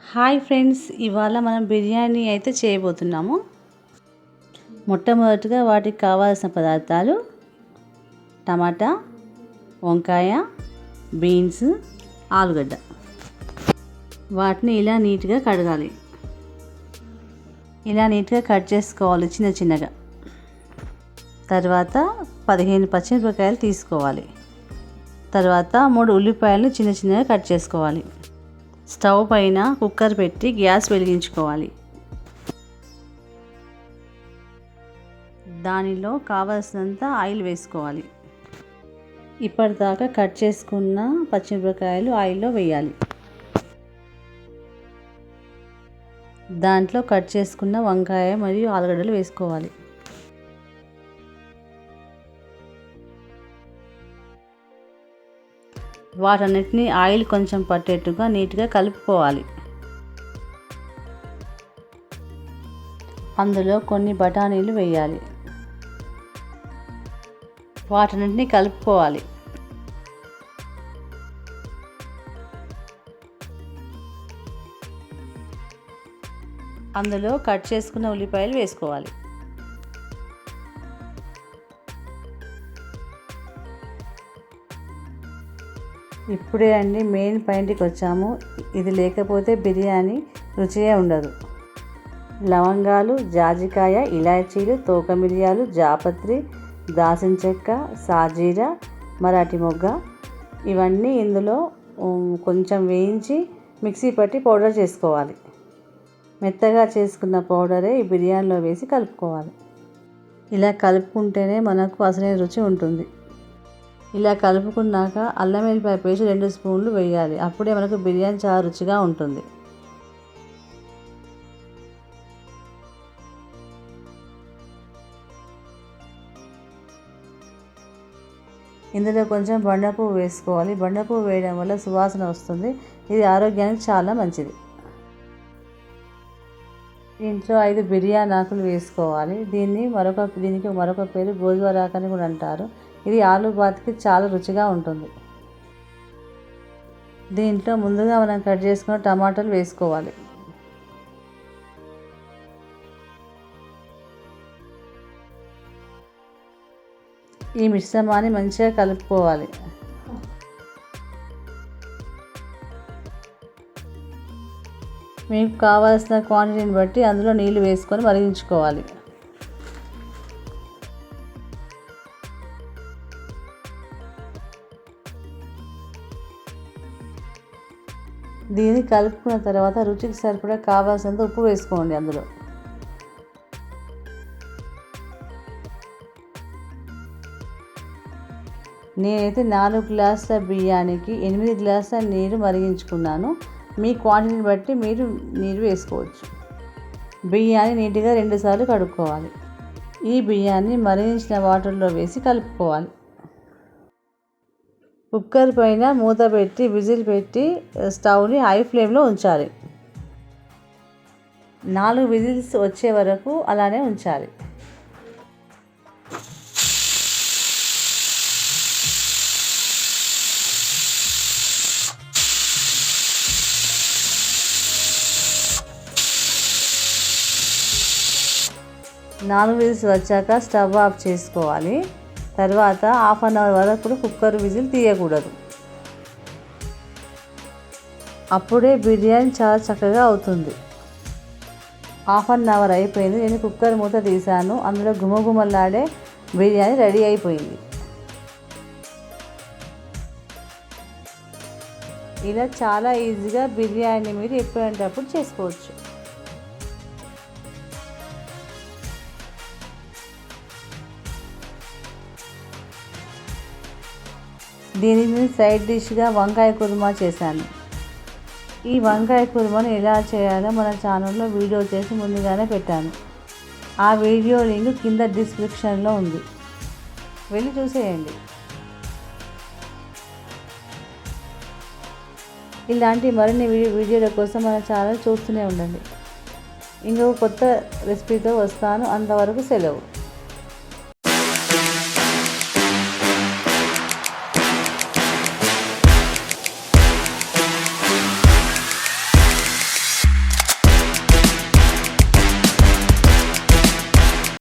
Hi friends, ఇవాళ మనం బిర్యానీ అయితే చేయబోతున్నాము. మొట్టమొదటిగా వాటికి కావాల్సిన పదార్థాలు: టమాటా, వంకాయ, బీన్స్, ఆలుగడ్డ. వాటిని ఇలా నీట్గా కడగాలి. ఇలా నీట్గా కట్ చేసుకోవాలి చిన్న చిన్నగా. తర్వాత 15 పచ్చిమిరపకాయలు తీసుకోవాలి. తర్వాత 3 ఉల్లిపాయలను చిన్న చిన్నగా కట్ చేసుకోవాలి. స్టవ్ పైన కుక్కర్ పెట్టి గ్యాస్ వెలిగించుకోవాలి. దానిలో కావలసినంత ఆయిల్ వేసుకోవాలి. ఇప్పటిదాకా కట్ చేసుకున్న పచ్చిమిరపకాయలు ఆయిల్లో వేయాలి. దాంట్లో కట్ చేసుకున్న వంకాయ మరియు ఆలుగడ్డలు వేసుకోవాలి. వాటన్నిటిని ఆయిల్ కొంచెం పట్టేట్టుగా నీట్గా కలుపుకోవాలి. అందులో కొన్ని బఠానీలు వేయాలి. వాటన్నిటిని కలుపుకోవాలి. అందులో కట్ చేసుకున్న ఉల్లిపాయలు వేసుకోవాలి. ఇప్పుడే మెయిన్ పాయింట్కి వచ్చాము. ఇది లేకపోతే బిర్యానీ రుచియే ఉండదు. లవంగాలు, జాజికాయ, ఇలాచీలు, తోక మిరియాలు, జాపత్రి, దాల్చిన చెక్క, సాజీరా, మరాఠీ మొగ్గ ఇవన్నీ ఇందులో కొంచెం వేయించి మిక్సీ పట్టి పౌడర్ చేసుకోవాలి. మెత్తగా చేసుకున్న పౌడరే ఈ బిర్యానీలో వేసి కలుపుకోవాలి. ఇలా కలుపుకుంటేనే మనకు అసలైన రుచి ఉంటుంది. ఇలా కలుపుకున్నాక అల్లం వెల్లిపాయ పేస్ట్ 2 స్పూన్లు వేయాలి. అప్పుడే మనకు బిర్యానీ చాలా రుచిగా ఉంటుంది. ఇందులో కొంచెం బండపువ్వు వేసుకోవాలి. బండపువ్వు వేయడం వల్ల సువాసన వస్తుంది. ఇది ఆరోగ్యానికి చాలా మంచిది. దీంట్లో 5 బిర్యానీ ఆకులు వేసుకోవాలి. దీనికి మరొక పేరు గోజువార ఆకు అని కూడా అంటారు. ఇది ఆలు బాత్కి చాలా రుచిగా ఉంటుంది. దీంట్లో ముందుగా మనం కట్ చేసుకున్న టమాటాలు వేసుకోవాలి. ఈ మిశ్రమాన్ని మంచిగా కలుపుకోవాలి. మీకు కావాల్సిన క్వాంటిటీని బట్టి అందులో నీళ్లు వేసుకొని మరిగించుకోవాలి. దీన్ని కలుపుకున్న తర్వాత రుచికి సరిపడా కావాల్సినంత ఉప్పు వేసుకోండి. అందులో నేనైతే 4 గ్లాసుల బియ్యానికి 8 గ్లాసుల నీరు మరిగించుకున్నాను. మీ క్వాంటిటీని బట్టి మీరు నీరు వేసుకోవచ్చు. బియ్యాన్ని నీట్గా 2 సార్లు కడుక్కోవాలి. ఈ బియ్యాన్ని మరిగించిన వాటర్లో వేసి కలుపుకోవాలి. కుక్కర్ పైన మూత పెట్టి విజిల్ పెట్టి స్టవ్ని హై ఫ్లేమ్లో ఉంచాలి. 4 విజిల్స్ వచ్చే వరకు అలానే ఉంచాలి. నాలుగు విజిల్స్ వచ్చాక స్టవ్ ఆఫ్ చేసుకోవాలి. తర్వాత ½ అన్ అవర్ వరకు కుక్కర్ విజిల్ తీయకూడదు. అప్పుడే బిర్యానీ చాలా చక్కగా అవుతుంది. ½ అన్ అవర్ అయిపోయింది. నేను కుక్కర్ మూత తీసాను. అందులో గుమగుమలాడే బిర్యానీ రెడీ అయిపోయింది. ఇలా చాలా ఈజీగా బిర్యానీ మీరు ఎప్పుడంటే అప్పుడు చేసుకోవచ్చు. దీనిని సైడ్ డిష్గా వంకాయ కుర్మా చేశాను. ఈ వంకాయ కుర్మాను ఎలా చేయాలో మన ఛానల్లో వీడియో చేసి ముందుగానే పెట్టాను. ఆ వీడియో లింక్ కింద డిస్క్రిప్షన్లో ఉంది, వెళ్ళి చూసేయండి. ఇలాంటి మరిన్ని వీడియోల కోసం మన ఛానల్ చూస్తూనే ఉండండి. ఇంకొక కొత్త రెసిపీతో వస్తాను. అంతవరకు సెలవు.